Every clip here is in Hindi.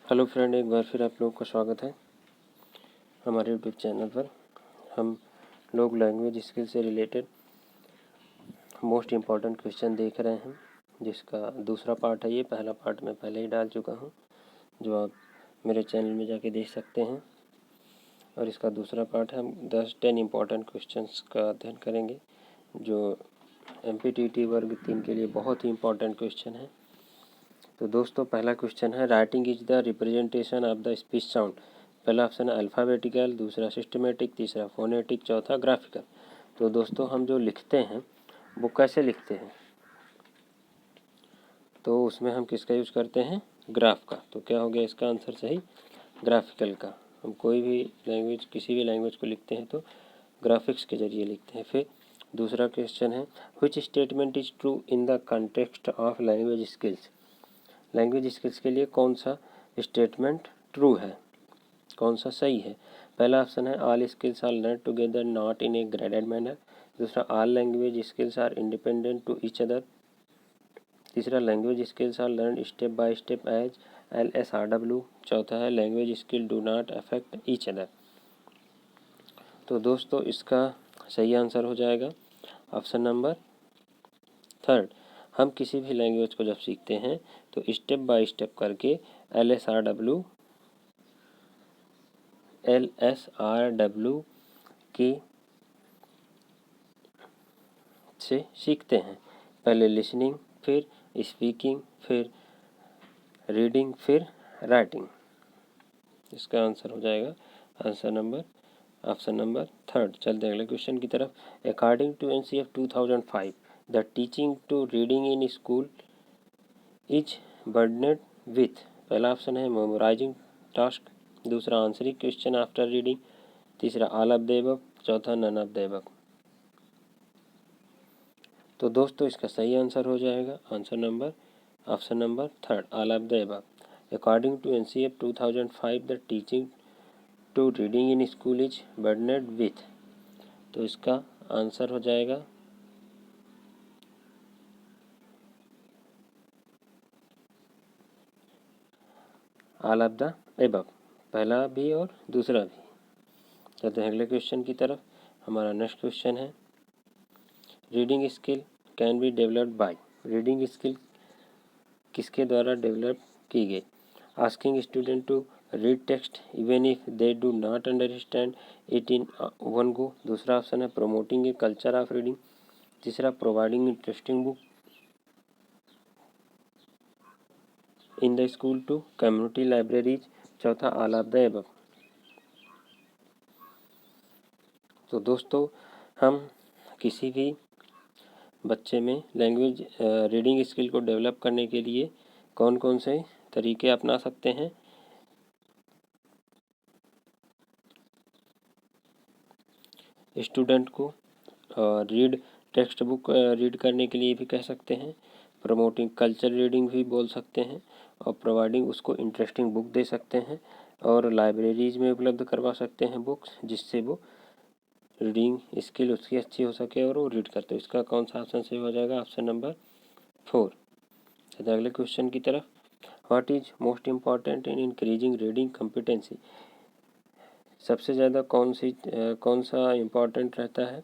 हेलो फ्रेंड, एक बार फिर आप लोगों का स्वागत है हमारे यूट्यूब चैनल पर। हम लोग लैंग्वेज स्किल से रिलेटेड मोस्ट इम्पॉर्टेंट क्वेश्चन देख रहे हैं, जिसका दूसरा पार्ट है ये। पहला पार्ट मैं पहले ही डाल चुका हूँ, जो आप मेरे चैनल में जाके देख सकते हैं। और इसका दूसरा पार्ट है, हम 10 इम्पॉर्टेंट क्वेश्चंस का अध्ययन करेंगे, जो MPTT वर्ग 3 के लिए बहुत ही इम्पॉर्टेंट क्वेश्चन है। तो दोस्तों, पहला क्वेश्चन है, writing is the representation of the speech sound. पहला ऑप्शन है अल्फ़ाबेटिकल, दूसरा सिस्टमेटिक, तीसरा फोनेटिक, चौथा ग्राफिकल। तो दोस्तों, हम जो लिखते हैं वो कैसे लिखते हैं, तो उसमें हम किसका यूज़ करते हैं? ग्राफ का। तो क्या हो गया इसका आंसर सही? ग्राफिकल का। हम कोई भी लैंग्वेज, किसी भी लैंग्वेज को लिखते हैं तो ग्राफिक्स के जरिए लिखते हैं। फिर दूसरा क्वेश्चन है, which statement is true in the context of language skills. Language skills के लिए कौन सा स्टेटमेंट ट्रू है, कौन सा सही है? पहला ऑप्शन है all skills are learn together not in a graded manner. दूसरा, all language skills are independent to each other. तीसरा, language skills are learn step by step as LSRW। चौथा है language skill do not affect each other. तो दोस्तों, इसका सही आंसर हो जाएगा ऑप्शन नंबर थर्ड। हम किसी भी लैंग्वेज को जब सीखते हैं तो स्टेप बाय स्टेप करके LSRW की से सीखते हैं। पहले लिसनिंग, फिर स्पीकिंग, फिर रीडिंग, फिर राइटिंग। इसका आंसर हो जाएगा ऑप्शन नंबर थर्ड। चलते हैं अगले क्वेश्चन की तरफ। According to NCF 2005, the teaching to reading in school is burdened with. पहला ऑप्शन है मेमोराइजिंग टास्क, दूसरा आंसरिंग क्वेश्चन आफ्टर रीडिंग, तीसरा ऑल ऑफ द अबव, चौथा नन ऑफ द अबव। तो दोस्तों, इसका सही आंसर हो जाएगा option number third, all of the above. According to NCF 2005, the teaching to reading in school is burdened with. तो इसका आंसर हो जाएगा ऑल ऑफ द अबव, पहला भी और दूसरा भी। चलते हैं अगले क्वेश्चन की तरफ। हमारा नेक्स्ट क्वेश्चन है, reading skill can be developed by. Reading skill किसके द्वारा डेवलप की गई? Asking student to read text even if they do not understand it in one go. दूसरा ऑप्शन है promoting a culture of reading, तीसरा providing interesting book in the school to community libraries, चौथा ऑल ऑफ द एबव। तो दोस्तों, हम किसी भी बच्चे में लैंग्वेज रीडिंग स्किल को डेवलप करने के लिए कौन कौन से तरीके अपना सकते हैं? स्टूडेंट को रीड टेक्स्ट बुक रीड करने के लिए भी कह सकते हैं, प्रमोटिंग कल्चर रीडिंग भी बोल सकते हैं, और प्रोवाइडिंग उसको इंटरेस्टिंग बुक दे सकते हैं, और लाइब्रेरीज में उपलब्ध करवा सकते हैं बुक्स, जिससे वो रीडिंग स्किल उसकी अच्छी हो सके और वो रीड करते हो। इसका कौन सा ऑप्शन सही हो जाएगा? Option number 4। अगले क्वेश्चन की तरफ। What is most important in increasing reading competency. सबसे ज़्यादा कौन सा इम्पॉर्टेंट रहता है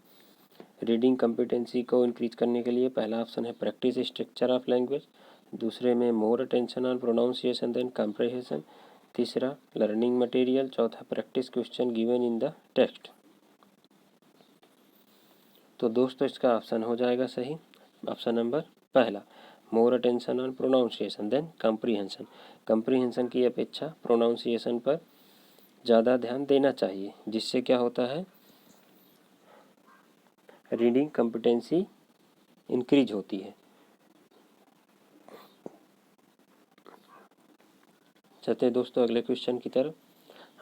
रीडिंग कॉम्पिटेंसी को इंक्रीज करने के लिए? पहला ऑप्शन है प्रैक्टिस स्ट्रक्चर ऑफ लैंग्वेज, दूसरे में more attention on pronunciation then comprehension, तीसरा लर्निंग मटेरियल, चौथा practice question given in the text. तो दोस्तों, इसका ऑप्शन हो जाएगा सही ऑप्शन नंबर पहला, more attention on pronunciation then comprehension. Comprehension की अपेक्षा प्रोनाउंसिएशन पर ज़्यादा ध्यान देना चाहिए, जिससे क्या होता है, रीडिंग कॉम्पिटेंसी इंक्रीज होती है। चलते हैं दोस्तों अगले क्वेश्चन की तरफ।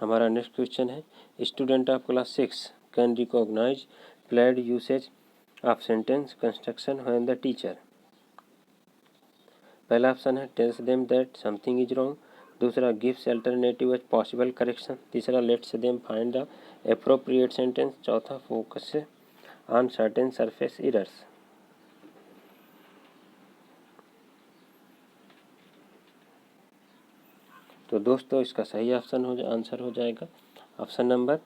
हमारा नेक्स्ट क्वेश्चन है, student of class 6 can recognise played usage of sentence construction when the teacher. पहला ऑप्शन है tells them that something is wrong, दूसरा gives alternative as possible correction, तीसरा lets them find the appropriate sentence, चौथा focus on certain surface errors. तो दोस्तों इसका सही आंसर हो जाएगा option number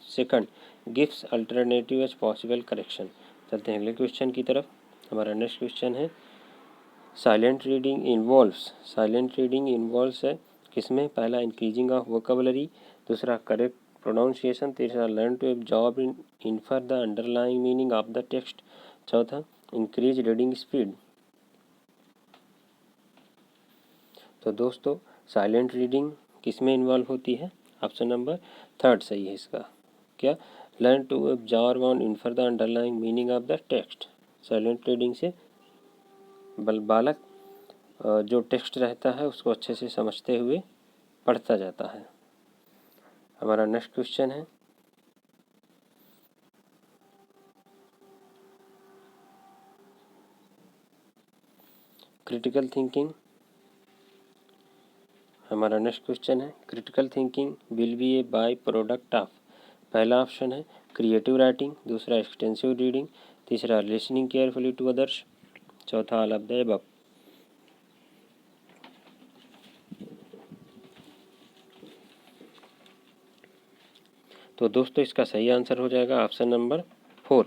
second, gives alternative as possible correction. चलते हैं अगले क्वेश्चन की तरफ। हमारा नेक्स्ट क्वेश्चन है साइलेंट रीडिंग इन्वॉल्व्स है किसमें? पहला इंक्रीजिंग ऑफ वोकेबलरी, दूसरा करेक्ट प्रोनाउंसिएशन, तीसरा learn to absorb infer the underlying meaning of the text, चौथा इंक्रीज रीडिंग स्पीड। तो दोस्तों साइलेंट रीडिंग किसमें इन्वॉल्व होती है? ऑप्शन नंबर थर्ड सही है इसका। क्या? Learn to absorb on infer the underlying meaning of the text. Silent reading से बालक जो टेक्स्ट रहता है उसको अच्छे से समझते हुए पढ़ता जाता है। हमारा नेक्स्ट क्वेश्चन है क्रिटिकल थिंकिंग। हमारा नेक्स्ट क्वेश्चन है critical thinking will be a by product of. पहला ऑप्शन है क्रिएटिव राइटिंग, दूसरा एक्सटेंसिव रीडिंग, तीसरा लिसनिंग केयरफुली टू अदर्स, चौथा ऑल ऑफ द अबव। तो दोस्तों इसका सही आंसर हो जाएगा option number 4,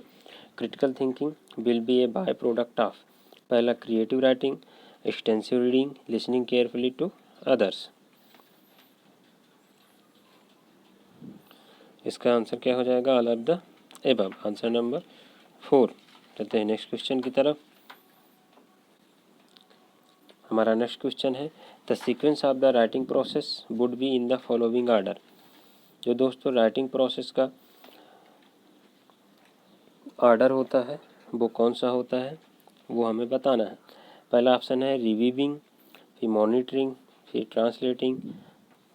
critical thinking will be a by product of. पहला creative writing, extensive reading, listening carefully to others. इसका आंसर क्या हो जाएगा? All of the above, answer number 4। चलते हैं नेक्स्ट क्वेश्चन की तरफ। हमारा नेक्स्ट क्वेश्चन है the sequence of the writing process would be in the following order. जो दोस्तों राइटिंग प्रोसेस का ऑर्डर होता है वो कौन सा होता है वो हमें बताना है। पहला ऑप्शन है रिवीविंग, फिर मॉनिटरिंग, फिर ट्रांसलेटिंग,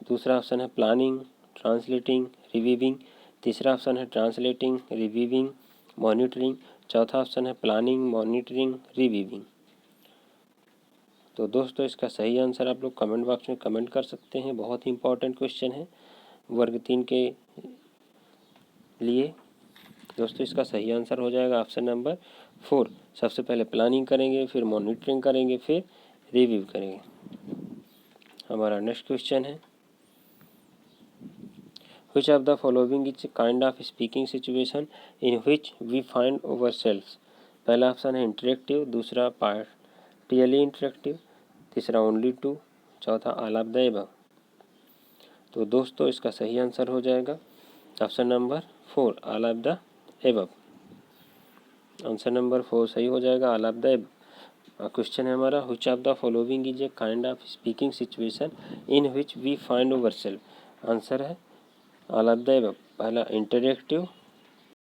दूसरा ऑप्शन है प्लानिंग, ट्रांसलेटिंग, रिवीविंग, तीसरा ऑप्शन है ट्रांसलेटिंग, रिवीविंग, मॉनिटरिंग, चौथा ऑप्शन है प्लानिंग, मॉनिटरिंग, रिवीविंग। तो दोस्तों इसका सही आंसर आप लोग कमेंट बॉक्स में कमेंट कर सकते हैं। बहुत ही इंपॉर्टेंट क्वेश्चन है वर्ग 3 के लिए। दोस्तों इसका सही आंसर हो जाएगा ऑप्शन नंबर 4। सबसे पहले प्लानिंग करेंगे, फिर मॉनिटरिंग करेंगे, फिर रिव्यू करेंगे। हमारा नेक्स्ट क्वेश्चन है Which of the following is a kind of speaking situation in which we find ourselves? पहला ऑप्शन है इंटरेक्टिव, दूसरा पार्टियली इंटरेक्टिव, तीसरा ओनली टू, चौथा ऑल ऑफ द एबव। तो दोस्तों इसका सही आंसर हो जाएगा option number 4, all of the above. Answer number 4 सही हो जाएगा, all of the above. Question है हमारा which of the following is a kind of speaking situation in which we find ourselves? Answer है ऑल ऑफ द एबव। पहला इंटरेक्टिव,